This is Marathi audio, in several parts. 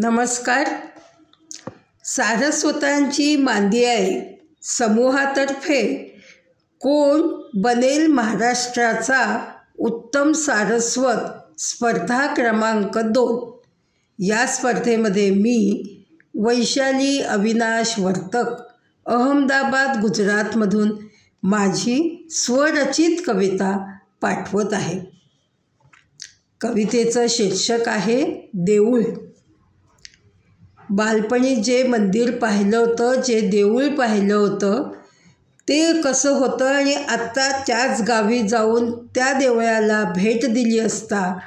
नमस्कार. सारस्वतांची मांदी आहे समूहातर्फे कोण बनेल महाराष्ट्राचा उत्तम सारस्वत स्पर्धा क्रमांक 2. या स्पर्धेमध्ये मी वैशाली अविनाश वर्तक अहमदाबाद गुजरातमधून माझी स्वरचित कविता पाठवत आहे. कवितेचं शीर्षक आहे देऊळ. बालपणी जे मंदिर पाहिलं होतं, जे देऊळ पाहिलं होतं ते कसं होतं आणि आत्ता त्याच गावी जाऊन त्या देवळाला भेट दिली असता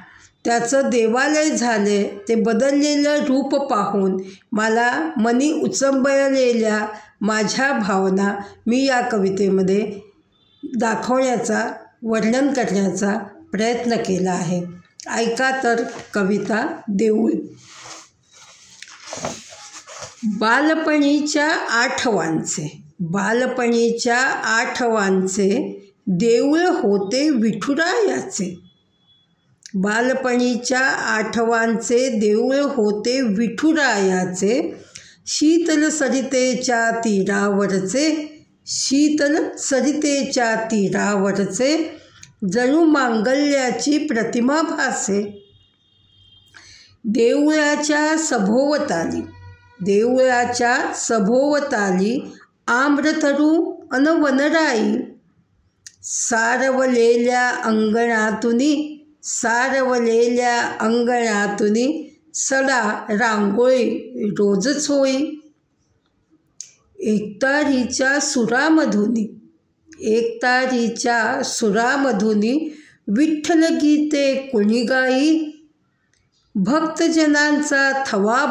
त्याचं देवालय झाले ते बदललेलं रूप पाहून मला मनी उचंबळलेल्या माझ्या भावना मी या कवितेमध्ये दाखवण्याचा, वर्णन करण्याचा प्रयत्न केला आहे. ऐका तर कविता देऊळ. बालपणीच्या आठवांचे देऊळ होते विठुरायाचे. बालपणीच्या आठवांचे देऊळ होते विठुरायाचे. शीतल सरितेच्या तीरावरचे जणू मांगल्याची प्रतिमा भासे. देऊळाच्या सभोवताली आम्रतरू अन वनराई. सारवलेल्या अंगणातुनी सडा रांगोळी रोजच होई. एकतारीच्या सुरामधुनी विठ्ठल गीते कुणी गाई. भक्तजनांचा थवा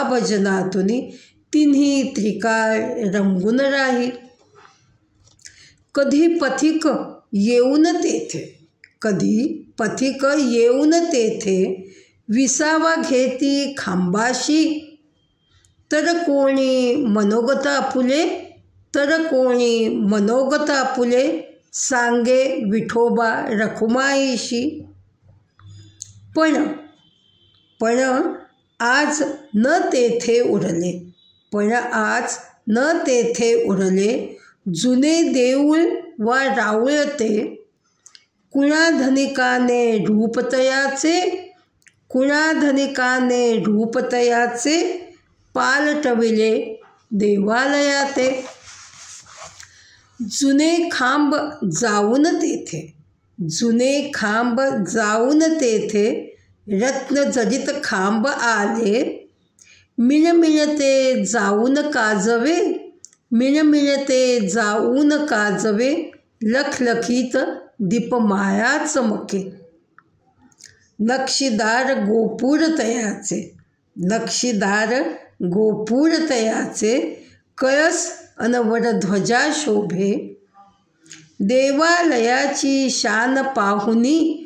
भजनातुनी तिन्ही त्रिकाळ रंगून राही. कधी पथिक येऊन तेथे विसावा घेती खांबाशी. तर कोणी मनोगत आपुले सांगे विठोबा रखुमाईशी. पण आज न तेथे उरले जुने देऊळ वा रावळते. कुणाधनिकाने रूप तयाचे पालटविले देवालयाते. जुने खांब जाऊन तेथे रत्नजडित खांब आले. मिणमिणते जाऊन काजवे लखलखीत दीपमाळा चमके. नक्षीदार गोपूर तयाचे कळस अन वरध्वजा शोभे. देवालयाची शान पाहुनी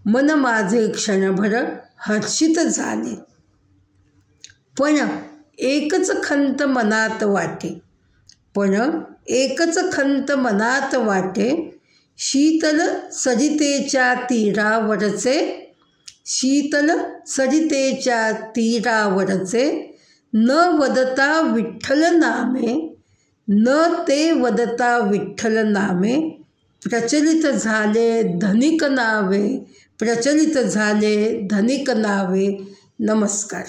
मन माझे क्षणभर हर्षित झाले. पण एकच खंत मनात वाटे. शीतल सरितेच्या तीरावरचे न ते वदता विठ्ठल नामे. प्रचलित झाले धनिक नावे. नमस्कार.